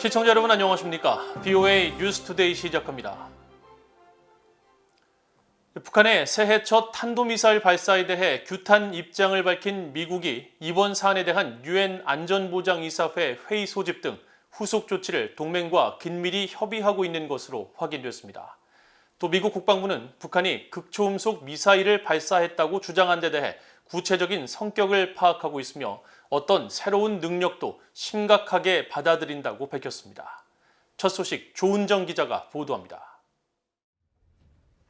시청자 여러분 안녕하십니까? BOA 뉴스투데이 시작합니다. 북한의 새해 첫 탄도미사일 발사에 대해 규탄 입장을 밝힌 미국이 이번 사안에 대한 유엔 안전보장이사회 회의 소집 등 후속 조치를 동맹과 긴밀히 협의하고 있는 것으로 확인됐습니다. 또 미국 국방부는 북한이 극초음속 미사일을 발사했다고 주장한 데 대해 구체적인 성격을 파악하고 있으며 어떤 새로운 능력도 심각하게 받아들인다고 밝혔습니다. 첫 소식 조은정 기자가 보도합니다.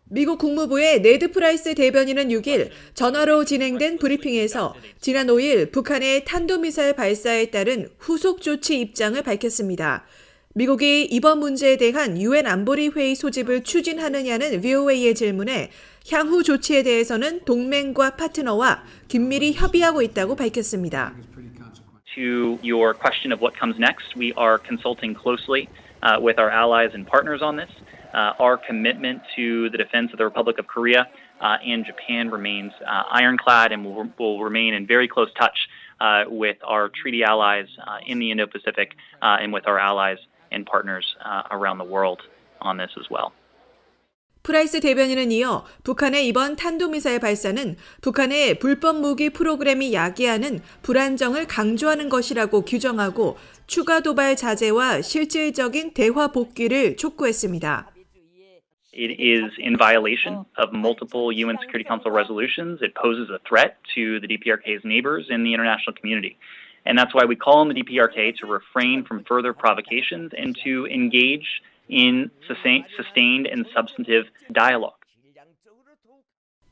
미국 국무부의 네드 프라이스 대변인은 6일 전화로 진행된 브리핑에서 지난 5일 북한의 탄도미사일 발사에 따른 후속 조치 입장을 밝혔습니다. 미국이 이번 문제에 대한 유엔 안보리 회의 소집을 추진하느냐는 VOA의 질문에 향후 조치에 대해서는 동맹과 파트너와 긴밀히 협의하고 있다고 밝혔습니다. To your question of what comes next, we are consulting closely with our allies and partners on this. Our commitment to the defense of the Republic of Korea and Japan remains ironclad and will remain in very close touch with our treaty allies in the Indo-Pacific and with our allies and partners around the world on this as well. 프라이스 대변인은 이어 북한의 이번 탄도미사일 발사는 북한의 불법 무기 프로그램이 야기하는 불안정을 강조하는 것이라고 규정하고 추가 도발 자제와 실질적인 대화 복귀를 촉구했습니다. It is in violation of multiple UN Security Council resolutions. It poses a threat to the DPRK's neighbors in the international community. And that's why we call on the DPRK to refrain from further provocations and to engage in sustained and substantive dialogue.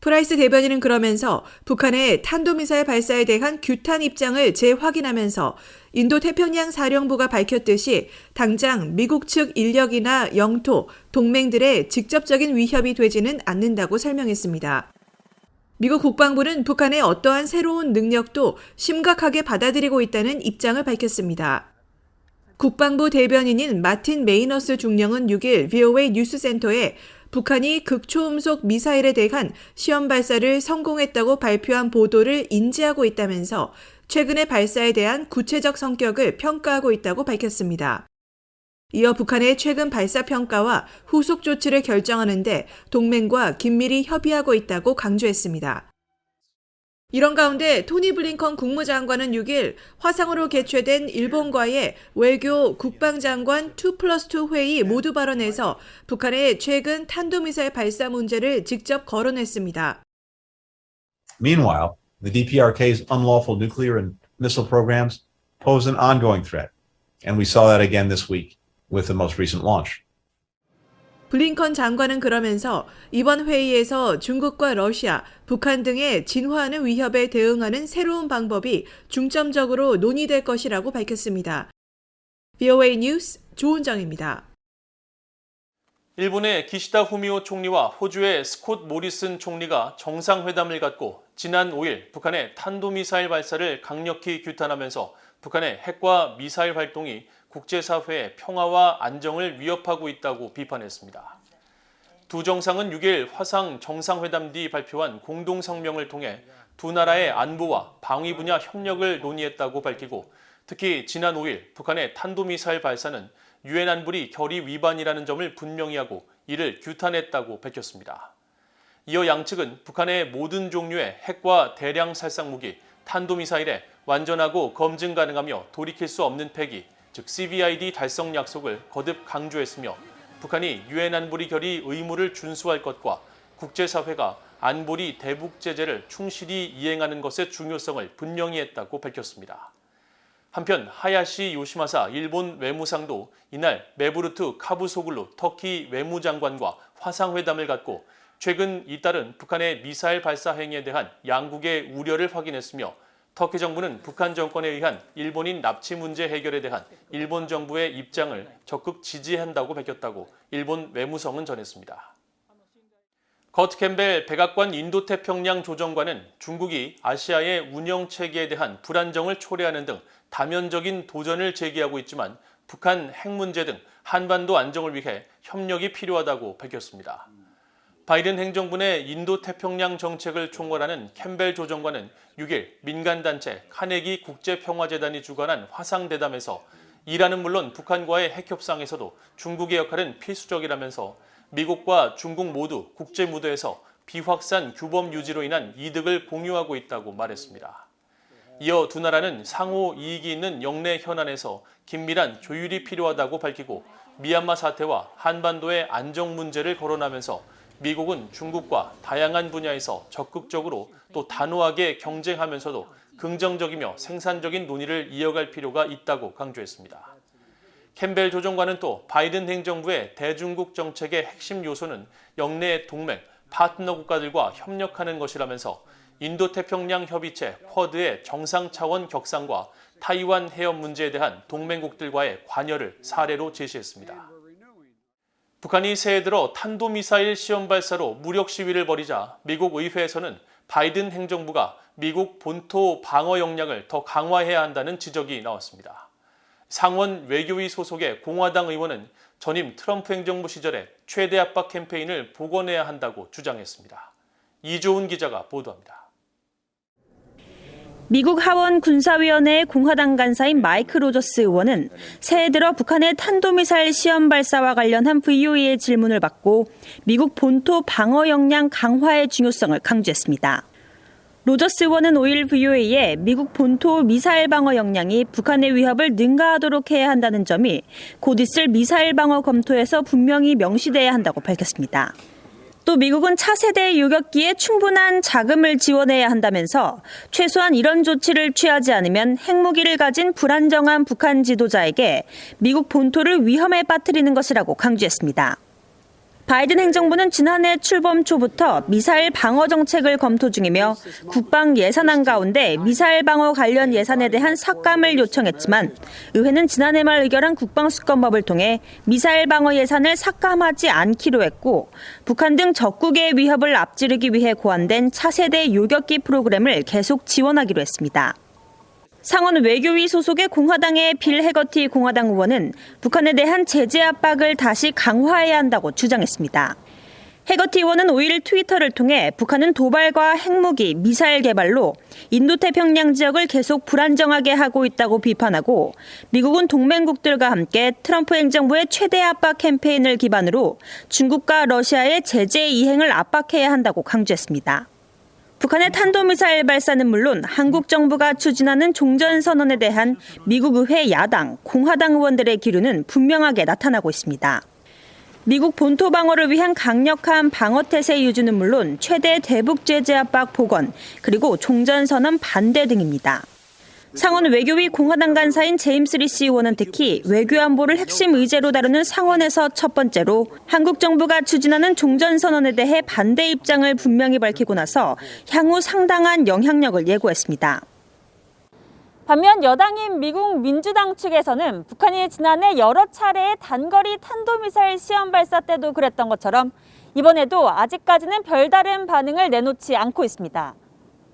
프라이스 대변인은 그러면서 북한의 탄도미사일 발사에 대한 규탄 입장을 재확인하면서 인도태평양 사령부가 밝혔듯이 당장 미국 측 인력이나 영토, 동맹들의 직접적인 위협이 되지는 않는다고 설명했습니다. 미국 국방부는 북한의 어떠한 새로운 능력도 심각하게 받아들이고 있다는 입장을 밝혔습니다. 국방부 대변인인 마틴 메이너스 중령은 6일 VOA 뉴스센터에 북한이 극초음속 미사일에 대한 시험 발사를 성공했다고 발표한 보도를 인지하고 있다면서 최근의 발사에 대한 구체적 성격을 평가하고 있다고 밝혔습니다. 이어 북한의 최근 발사 평가와 후속 조치를 결정하는데 동맹과 긴밀히 협의하고 있다고 강조했습니다. 이런 가운데 토니 블링컨 국무장관은 6일 화상으로 개최된 일본과의 외교 국방장관 2+2 회의 모두 발언에서 북한의 최근 탄도미사일 발사 문제를 직접 거론했습니다. Meanwhile, the DPRK's unlawful nuclear and missile programs pose an ongoing threat, and we saw that again this week with the most recent launch. 블링컨 장관은 그러면서 이번 회의에서 중국과 러시아, 북한 등의 진화하는 위협에 대응하는 새로운 방법이 중점적으로 논의될 것이라고 밝혔습니다. VOA 뉴스 조은정입니다. 일본의 기시다 후미오 총리와 호주의 스콧 모리슨 총리가 정상회담을 갖고 지난 5일 북한의 탄도미사일 발사를 강력히 규탄하면서 북한의 핵과 미사일 활동이 국제사회의 평화와 안정을 위협하고 있다고 비판했습니다. 두 정상은 6일 화상 정상회담 뒤 발표한 공동성명을 통해 두 나라의 안보와 방위 분야 협력을 논의했다고 밝히고 특히 지난 5일 북한의 탄도미사일 발사는 유엔 안보리 결의 위반이라는 점을 분명히 하고 이를 규탄했다고 밝혔습니다. 이어 양측은 북한의 모든 종류의 핵과 대량 살상 무기, 탄도미사일에 완전하고 검증 가능하며 돌이킬 수 없는 폐기, 즉 CVID 달성 약속을 거듭 강조했으며 북한이 유엔 안보리 결의 의무를 준수할 것과 국제사회가 안보리 대북 제재를 충실히 이행하는 것의 중요성을 분명히 했다고 밝혔습니다. 한편 하야시 요시마사 일본 외무상도 이날 메부르트 카부소글루 터키 외무장관과 화상회담을 갖고 최근 잇따른 북한의 미사일 발사 행위에 대한 양국의 우려를 확인했으며 터키 정부는 북한 정권에 의한 일본인 납치 문제 해결에 대한 일본 정부의 입장을 적극 지지한다고 밝혔다고 일본 외무성은 전했습니다. 커트 캠벨 백악관 인도태평양 조정관은 중국이 아시아의 운영 체계에 대한 불안정을 초래하는 등 다면적인 도전을 제기하고 있지만 북한 핵 문제 등 한반도 안정을 위해 협력이 필요하다고 밝혔습니다. 바이든 행정부 내 인도태평양 정책을 총괄하는 캠벨 조정관은 6일 민간단체 카네기 국제평화재단이 주관한 화상대담에서 이란은 물론 북한과의 핵 협상에서도 중국의 역할은 필수적이라면서 미국과 중국 모두 국제 무대에서 비확산 규범 유지로 인한 이득을 공유하고 있다고 말했습니다. 이어 두 나라는 상호 이익이 있는 영내 현안에서 긴밀한 조율이 필요하다고 밝히고 미얀마 사태와 한반도의 안정 문제를 거론하면서 미국은 중국과 다양한 분야에서 적극적으로 또 단호하게 경쟁하면서도 긍정적이며 생산적인 논의를 이어갈 필요가 있다고 강조했습니다. 캠벨 조정관은 또 바이든 행정부의 대중국 정책의 핵심 요소는 영내 동맹, 파트너 국가들과 협력하는 것이라면서 인도태평양 협의체 쿼드의 정상 차원 격상과 타이완 해협 문제에 대한 동맹국들과의 관여를 사례로 제시했습니다. 북한이 새해 들어 탄도미사일 시험 발사로 무력 시위를 벌이자 미국 의회에서는 바이든 행정부가 미국 본토 방어 역량을 더 강화해야 한다는 지적이 나왔습니다. 상원 외교위 소속의 공화당 의원은 전임 트럼프 행정부 시절에 최대 압박 캠페인을 복원해야 한다고 주장했습니다. 이조은 기자가 보도합니다. 미국 하원 군사위원회의 공화당 간사인 마이크 로저스 의원은 새해 들어 북한의 탄도미사일 시험 발사와 관련한 VOA의 질문을 받고 미국 본토 방어 역량 강화의 중요성을 강조했습니다. 로저스 의원은 5일 VOA에 미국 본토 미사일 방어 역량이 북한의 위협을 능가하도록 해야 한다는 점이 곧 있을 미사일 방어 검토에서 분명히 명시돼야 한다고 밝혔습니다. 또 미국은 차세대 요격기에 충분한 자금을 지원해야 한다면서 최소한 이런 조치를 취하지 않으면 핵무기를 가진 불안정한 북한 지도자에게 미국 본토를 위험에 빠뜨리는 것이라고 강조했습니다. 바이든 행정부는 지난해 출범 초부터 미사일 방어 정책을 검토 중이며 국방 예산안 가운데 미사일 방어 관련 예산에 대한 삭감을 요청했지만 의회는 지난해 말 의결한 국방수권법을 통해 미사일 방어 예산을 삭감하지 않기로 했고 북한 등 적국의 위협을 앞지르기 위해 고안된 차세대 요격기 프로그램을 계속 지원하기로 했습니다. 상원 외교위 소속의 공화당의 빌 해거티 공화당 의원은 북한에 대한 제재 압박을 다시 강화해야 한다고 주장했습니다. 해거티 의원은 5일 트위터를 통해 북한은 도발과 핵무기, 미사일 개발로 인도태평양 지역을 계속 불안정하게 하고 있다고 비판하고 미국은 동맹국들과 함께 트럼프 행정부의 최대 압박 캠페인을 기반으로 중국과 러시아의 제재 이행을 압박해야 한다고 강조했습니다. 북한의 탄도미사일 발사는 물론 한국 정부가 추진하는 종전선언에 대한 미국 의회 야당, 공화당 의원들의 기류는 분명하게 나타나고 있습니다. 미국 본토 방어를 위한 강력한 방어태세 유지는 물론 최대 대북 제재 압박 복원, 그리고 종전선언 반대 등입니다. 상원 외교위 공화당 간사인 제임스 리시 의원은 특히 외교안보를 핵심 의제로 다루는 상원에서 첫 번째로 한국 정부가 추진하는 종전선언에 대해 반대 입장을 분명히 밝히고 나서 향후 상당한 영향력을 예고했습니다. 반면 여당인 미국 민주당 측에서는 북한이 지난해 여러 차례의 단거리 탄도미사일 시험 발사 때도 그랬던 것처럼 이번에도 아직까지는 별다른 반응을 내놓지 않고 있습니다.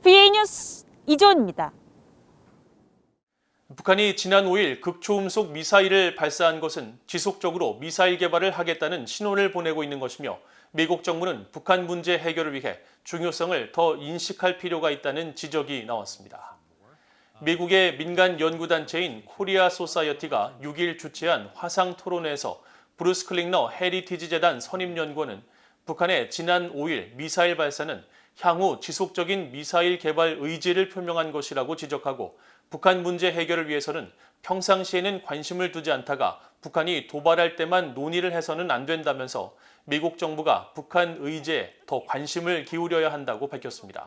VA 뉴스 이조은입니다. 북한이 지난 5일 극초음속 미사일을 발사한 것은 지속적으로 미사일 개발을 하겠다는 신호를 보내고 있는 것이며 미국 정부는 북한 문제 해결을 위해 중요성을 더 인식할 필요가 있다는 지적이 나왔습니다. 미국의 민간 연구단체인 코리아 소사이어티가 6일 주최한 화상 토론회에서 브루스 클링너 헤리티지 재단 선임연구원은 북한의 지난 5일 미사일 발사는 향후 지속적인 미사일 개발 의지를 표명한 것이라고 지적하고 북한 문제 해결을 위해서는 평상시에는 관심을 두지 않다가 북한이 도발할 때만 논의를 해서는 안 된다면서 미국 정부가 북한 의제에 더 관심을 기울여야 한다고 밝혔습니다.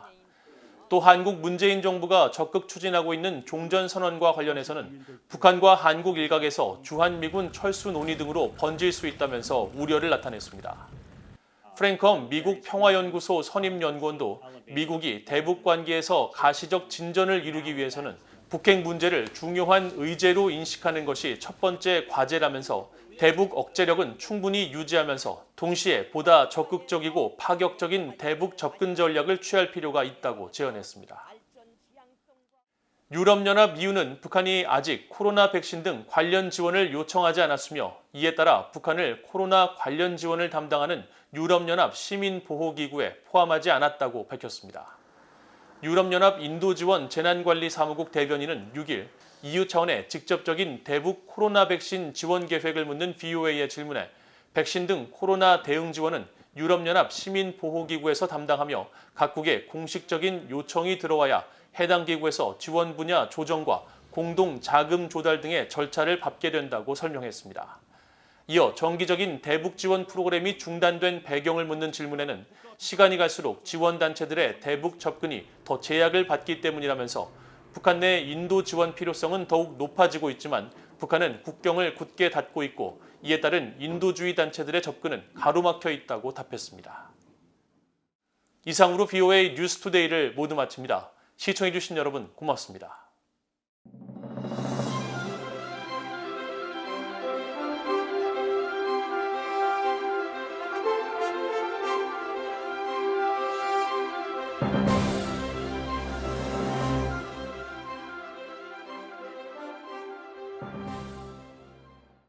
또 한국 문재인 정부가 적극 추진하고 있는 종전선언과 관련해서는 북한과 한국 일각에서 주한미군 철수 논의 등으로 번질 수 있다면서 우려를 나타냈습니다. 프랭컴 미국 평화연구소 선임연구원도 미국이 대북 관계에서 가시적 진전을 이루기 위해서는 북핵 문제를 중요한 의제로 인식하는 것이 첫 번째 과제라면서 대북 억제력은 충분히 유지하면서 동시에 보다 적극적이고 파격적인 대북 접근 전략을 취할 필요가 있다고 제언했습니다. 유럽연합 EU는 북한이 아직 코로나 백신 등 관련 지원을 요청하지 않았으며 이에 따라 북한을 코로나 관련 지원을 담당하는 유럽연합 시민보호기구에 포함하지 않았다고 밝혔습니다. 유럽연합 인도지원 재난관리사무국 대변인은 6일 EU 차원의 직접적인 대북 코로나 백신 지원 계획을 묻는 VOA의 질문에 백신 등 코로나 대응 지원은 유럽연합 시민보호기구에서 담당하며 각국의 공식적인 요청이 들어와야 해당 기구에서 지원 분야 조정과 공동 자금 조달 등의 절차를 밟게 된다고 설명했습니다. 이어 정기적인 대북 지원 프로그램이 중단된 배경을 묻는 질문에는 시간이 갈수록 지원단체들의 대북 접근이 더 제약을 받기 때문이라면서 북한 내 인도 지원 필요성은 더욱 높아지고 있지만 북한은 국경을 굳게 닫고 있고 이에 따른 인도주의 단체들의 접근은 가로막혀 있다고 답했습니다. 이상으로 VOA 뉴스투데이를 모두 마칩니다. 시청해주신 여러분 고맙습니다.